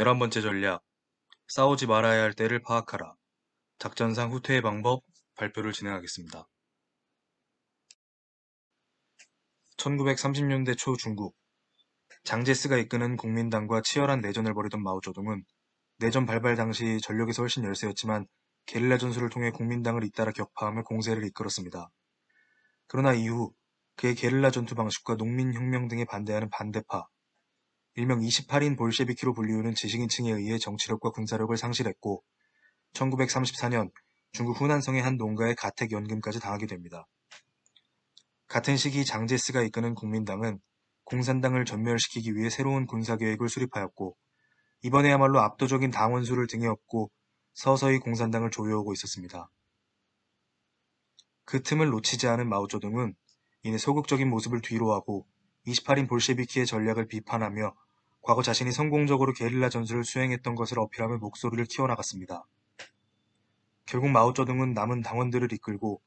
11번째 전략, 싸우지 말아야 할 때를 파악하라. 작전상 후퇴의 방법 발표를 진행하겠습니다. 1930년대 초 중국, 장제스가 이끄는 국민당과 치열한 내전을 벌이던 마오쩌둥은 내전 발발 당시 전력에서 훨씬 열세였지만 게릴라 전술을 통해 국민당을 잇따라 격파하며 공세를 이끌었습니다. 그러나 이후 그의 게릴라 전투 방식과 농민혁명 등에 반대하는 반대파, 일명 28인 볼셰비키로 불리우는 지식인층에 의해 정치력과 군사력을 상실했고 1934년 중국 후난성의 한 농가의 가택연금까지 당하게 됩니다. 같은 시기 장제스가 이끄는 국민당은 공산당을 전멸시키기 위해 새로운 군사계획을 수립하였고 이번에야말로 압도적인 당원수를 등에 업고 서서히 공산당을 조여오고 있었습니다. 그 틈을 놓치지 않은 마오쩌둥은 이내 소극적인 모습을 뒤로하고 28인 볼셰비키의 전략을 비판하며 과거 자신이 성공적으로 게릴라 전술을 수행했던 것을 어필하며 목소리를 키워나갔습니다. 결국 마오쩌둥은 남은 당원들을 이끌고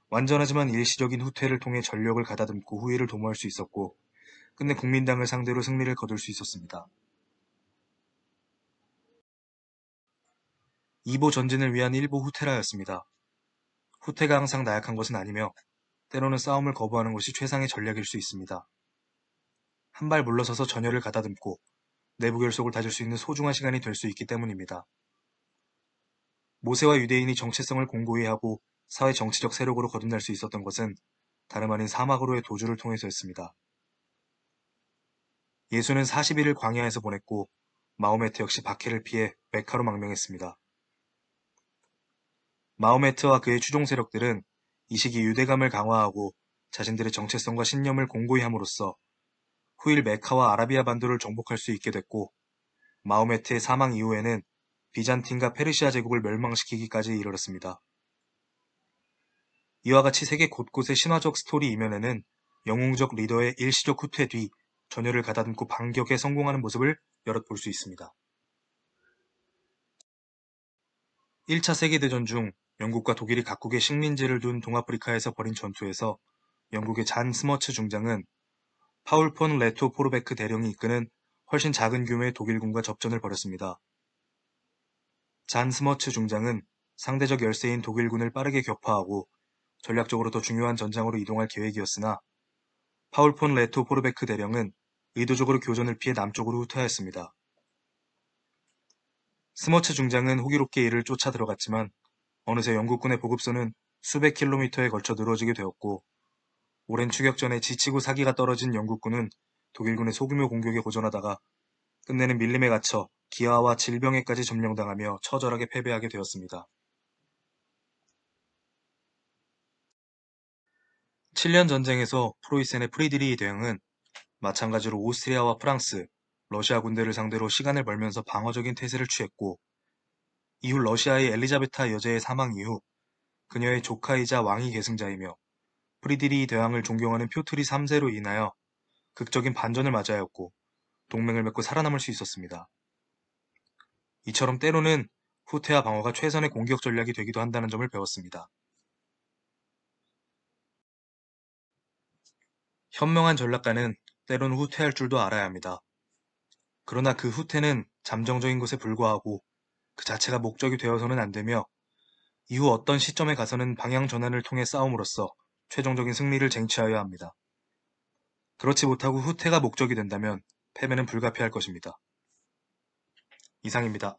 완전하지만 일시적인 후퇴를 통해 전력을 가다듬고 후위를 도모할 수 있었고 끝내 국민당을 상대로 승리를 거둘 수 있었습니다. 이보 전진을 위한 일보 후퇴라였습니다. 후퇴가 항상 나약한 것은 아니며 때로는 싸움을 거부하는 것이 최상의 전략일 수 있습니다. 한 발 물러서서 전열을 가다듬고 내부 결속을 다질 수 있는 소중한 시간이 될 수 있기 때문입니다. 모세와 유대인이 정체성을 공고히 하고 사회 정치적 세력으로 거듭날 수 있었던 것은 다름 아닌 사막으로의 도주를 통해서였습니다. 예수는 40일을 광야에서 보냈고 마호메트 역시 박해를 피해 메카로 망명했습니다. 마호메트와 그의 추종 세력들은 이 시기 유대감을 강화하고 자신들의 정체성과 신념을 공고히 함으로써 후일 메카와 아라비아 반도를 정복할 수 있게 됐고 마호메트의 사망 이후에는 비잔틴과 페르시아 제국을 멸망시키기까지 이르렀습니다. 이와 같이 세계 곳곳의 신화적 스토리 이면에는 영웅적 리더의 일시적 후퇴 뒤 전열을 가다듬고 반격에 성공하는 모습을 여럿 볼 수 있습니다. 1차 세계대전 중 영국과 독일이 각국의 식민지를 둔 동아프리카에서 벌인 전투에서 영국의 잔 스머츠 중장은 파울 폰 레토 포르베크 대령이 이끄는 훨씬 작은 규모의 독일군과 접전을 벌였습니다. 잔 스머츠 중장은 상대적 열세인 독일군을 빠르게 격파하고 전략적으로 더 중요한 전장으로 이동할 계획이었으나 파울 폰 레토 포르베크 대령은 의도적으로 교전을 피해 남쪽으로 후퇴하였습니다. 스머츠 중장은 호기롭게 이를 쫓아 들어갔지만 어느새 영국군의 보급선은 수백 킬로미터에 걸쳐 늘어지게 되었고 오랜 추격전에 지치고 사기가 떨어진 영국군은 독일군의 소규모 공격에 고전하다가 끝내는 밀림에 갇혀 기아와 질병에까지 점령당하며 처절하게 패배하게 되었습니다. 7년 전쟁에서 프로이센의 프리드리히 대왕은 마찬가지로 오스트리아와 프랑스, 러시아 군대를 상대로 시간을 벌면서 방어적인 태세를 취했고 이후 러시아의 엘리자베타 여제의 사망 이후 그녀의 조카이자 왕위 계승자이며 프리드리히 대왕을 존경하는 표트리 3세로 인하여 극적인 반전을 맞아야 했고 동맹을 맺고 살아남을 수 있었습니다. 이처럼 때로는 후퇴와 방어가 최선의 공격 전략이 되기도 한다는 점을 배웠습니다. 현명한 전략가는 때로는 후퇴할 줄도 알아야 합니다. 그러나 그 후퇴는 잠정적인 것에 불과하고 그 자체가 목적이 되어서는 안 되며 이후 어떤 시점에 가서는 방향 전환을 통해 싸움으로써 최종적인 승리를 쟁취하여야 합니다. 그렇지 못하고 후퇴가 목적이 된다면 패배는 불가피할 것입니다. 이상입니다.